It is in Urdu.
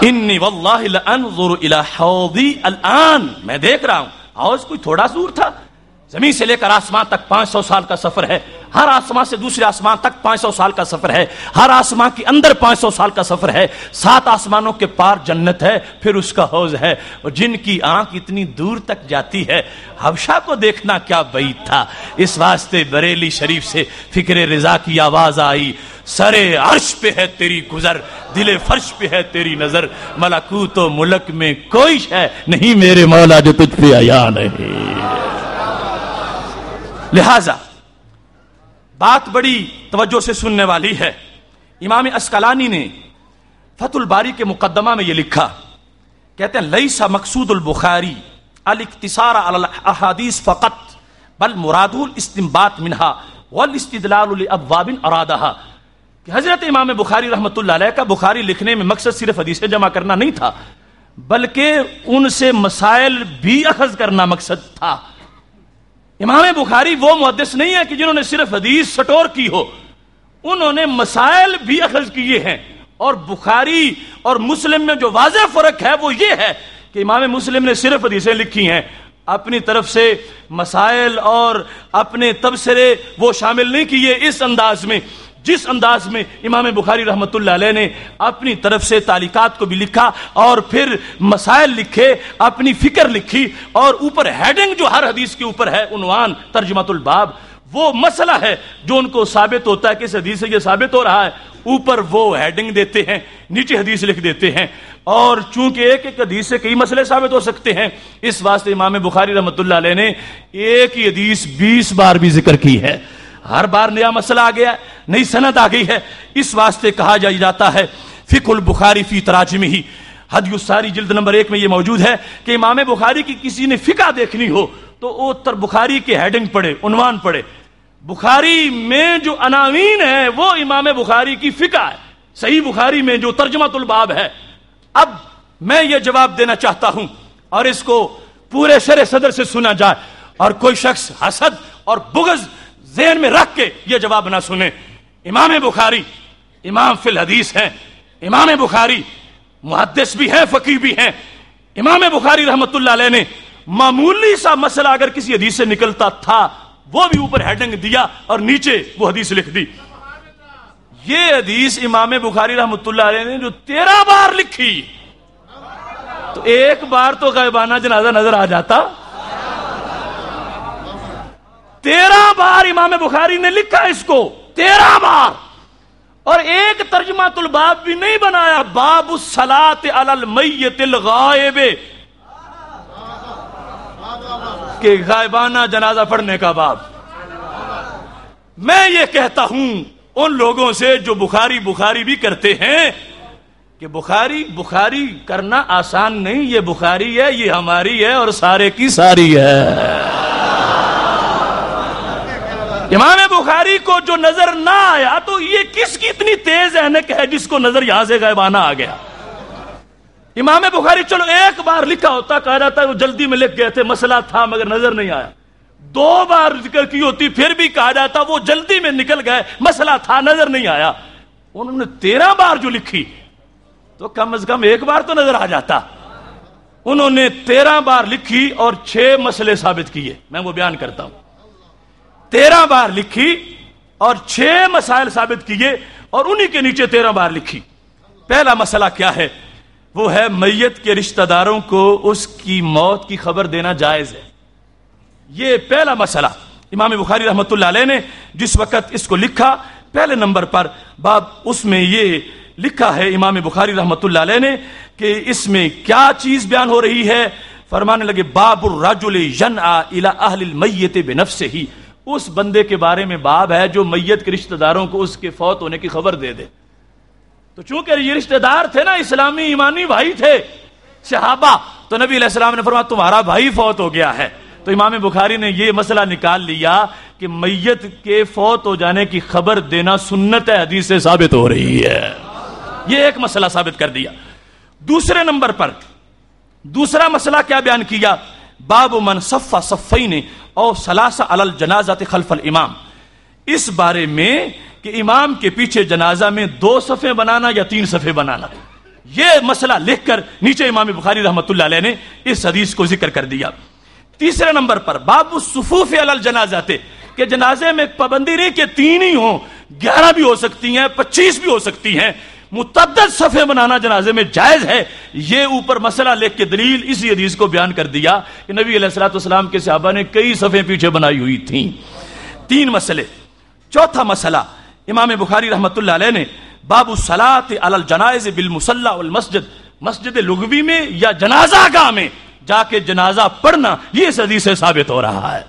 انی واللہ لانظر الی حوضی الان، میں دیکھ رہا ہوں حوض کوئی تھوڑا دور تھا، زمین سے لے کر آسمان تک 500 سال کا سفر ہے، ہر آسمان سے دوسرے آسمان تک 500 سال کا سفر ہے، ہر آسمان کے اندر 500 سال کا سفر ہے، 7 آسمانوں کے پار جنت ہے، پھر اس کا حوض ہے، اور جن کی آنکھ اتنی دور تک جاتی ہے، حبشہ کو دیکھنا کیا بعید تھا۔ اس واسطے بریلی شریف سے فکر رضا کی آواز آئی، سرے عرش پہ ہے تیری گزر، دل فرش پہ ہے تیری نظر، ملکوت و ملک میں کوئی شے نہیں میرے مولا جو تجھ پہ عیاں نہیں۔ لہذا بات بڑی توجہ سے سننے والی ہے۔ امام اسقلانی نے فتح الباری کے مقدمہ میں یہ لکھا، کہتے ہیں لیس مقصود البخاری الاقتصار علی الاحادیث فقط بل مراده الاستنباط منها والاستدلال لابواب ارادها، کہ حضرت امام بخاری رحمۃ اللہ علیہ کا بخاری لکھنے میں مقصد صرف حدیثیں جمع کرنا نہیں تھا، بلکہ ان سے مسائل بھی اخذ کرنا مقصد تھا۔ امام بخاری وہ محدث نہیں ہے کہ جنہوں نے صرف حدیث سٹور کی ہو، انہوں نے مسائل بھی اخذ کیے ہیں۔ اور بخاری اور مسلم میں جو واضح فرق ہے وہ یہ ہے کہ امام مسلم نے صرف حدیثیں لکھی ہیں، اپنی طرف سے مسائل اور اپنے تبصرے وہ شامل نہیں کیے اس انداز میں جس انداز میں امام بخاری رحمۃ اللہ علیہ نے اپنی طرف سے تعلیقات کو بھی لکھا اور پھر مسائل لکھے، اپنی فکر لکھی، اور اوپر ہیڈنگ جو ہر حدیث کے اوپر ہے، عنوان ترجمۃ الباب، وہ مسئلہ ہے جو ان کو ثابت ہوتا ہے کہ اس حدیث سے یہ ثابت ہو رہا ہے، اوپر وہ ہیڈنگ دیتے ہیں، نیچے حدیث لکھ دیتے ہیں۔ اور چونکہ ایک ایک حدیث سے کئی مسئلے ثابت ہو سکتے ہیں، اس واسطے امام بخاری رحمۃ اللہ علیہ نے ایک ہی حدیث 20 بار بھی ذکر کی ہے، ہر بار نیا مسئلہ آ گیا ہے، نئی سند آ گئی ہے۔ اس واسطے کہا جاتا ہے فقہ البخاری فی تراجمہ، ہدی الساری جلد نمبر 1 میں یہ موجود ہے کہ امام بخاری کی کسی نے فقہ دیکھنی ہو تو وہ بخاری کے ہیڈنگ پڑھے، عنوان پڑھے۔ بخاری میں جو عناوین ہے وہ امام بخاری کی فقہ ہے، صحیح بخاری میں جو ترجمۃ الباب ہے۔ اب میں یہ جواب دینا چاہتا ہوں اور اس کو پورے شرح صدر سے سنا جائے، اور کوئی شخص حسد اور بغض ذہن میں رکھ کے یہ جواب نہ سنے۔ امام بخاری امام فی الحدیث ہیں، امام بخاری محدث بھی ہیں، فقیہ بھی ہیں۔ امام بخاری رحمۃ اللہ علیہ نے معمولی سا مسئلہ اگر کسی حدیث سے نکلتا تھا وہ بھی اوپر ہیڈنگ دیا اور نیچے وہ حدیث لکھ دی۔ یہ حدیث امام بخاری رحمۃ اللہ علیہ نے جو 13 بار لکھی، تو ایک بار تو غائبانہ جنازہ نظر آ جاتا، 13 بار امام بخاری نے لکھا اس کو، 13 بار، اور ایک ترجمۃ الباب بھی نہیں بنایا، باب الصلاۃ علی المیت الغائب، کہ غائبانہ جنازہ پڑھنے کا باب۔ میں یہ کہتا ہوں ان لوگوں سے جو بخاری بھی کرتے ہیں کہ بخاری کرنا آسان نہیں، یہ بخاری ہے، یہ ہماری ہے اور سارے کی ساری ہے۔ امام بخاری کو جو نظر نہ آیا تو یہ کس کی اتنی تیز اینک ہے جس کو نظر یہاں سے غائبانہ آ گیا؟ امام بخاری چلو ایک بار لکھا ہوتا، کہا جاتا ہے وہ جلدی میں لکھ گئے تھے، مسئلہ تھا مگر نظر نہیں آیا۔ 2 بار ذکر کی ہوتی پھر بھی کہا جاتا وہ جلدی میں نکل گئے، مسئلہ تھا نظر نہیں آیا۔ انہوں نے 13 بار جو لکھی تو کم از کم ایک بار تو نظر آ جاتا۔ انہوں نے 13 بار لکھی اور 6 مسئلے ثابت کیے، میں وہ بیان کرتا ہوں۔ 13 بار لکھی اور 6 مسائل ثابت کیے اور انہی کے نیچے 13 بار لکھی۔ پہلا مسئلہ کیا ہے؟ وہ ہے میت کے رشتہ داروں کو اس کی موت کی خبر دینا جائز ہے۔ یہ پہلا مسئلہ امام بخاری رحمۃ اللہ علیہ نے جس وقت اس کو لکھا، پہلے نمبر پر باب اس میں یہ لکھا ہے امام بخاری رحمۃ اللہ علیہ نے کہ اس میں کیا چیز بیان ہو رہی ہے۔ فرمانے لگے باب الرجل ینعى الى اہل المیت بنفسہ، اس بندے کے بارے میں باب ہے جو میت کے رشتہ داروں کو اس کے فوت ہونے کی خبر دے دے۔ تو چونکہ یہ رشتہ دار تھے نا، اسلامی ایمانی بھائی تھے صحابہ، تو نبی علیہ السلام نے فرمایا تمہارا بھائی فوت ہو گیا ہے۔ تو امام بخاری نے یہ مسئلہ نکال لیا کہ میت کے فوت ہو جانے کی خبر دینا سنت ہے، حدیث سے ثابت ہو رہی ہے۔ یہ ایک مسئلہ ثابت کر دیا۔ دوسرے نمبر پر دوسرا مسئلہ کیا بیان کیا؟ باب من صف صفین او ثلاث علی الجنازۃ خلف الامام، اس بارے میں کہ امام کے پیچھے جنازہ میں 2 صفیں بنانا یا 3 صفیں بنانا، یہ مسئلہ لکھ کر نیچے امام بخاری رحمۃ اللہ علیہ نے اس حدیث کو ذکر کر دیا۔ تیسرے نمبر پر باب الصفوف علی الجنازات، کہ جنازے میں پابندی نہیں کہ 3 ہی ہوں، 11 بھی ہو سکتی ہیں، 25 بھی ہو سکتی ہیں، متعدد صفیں بنانا جنازے میں جائز ہے۔ یہ اوپر مسئلہ لکھ کے دلیل اسی حدیث کو بیان کر دیا کہ نبی علیہ الصلوۃ والسلام کے صحابہ نے کئی صفیں پیچھے بنائی ہوئی تھیں۔ 3 مسئلے۔ چوتھا مسئلہ امام بخاری رحمۃ اللہ علیہ نے باب الصلاۃ علی الجنائز بالمصلی والمسجد، مسجد لغوی میں یا جنازہ گاہ میں جا کے جنازہ پڑھنا، یہ اس حدیث سے ثابت ہو رہا ہے۔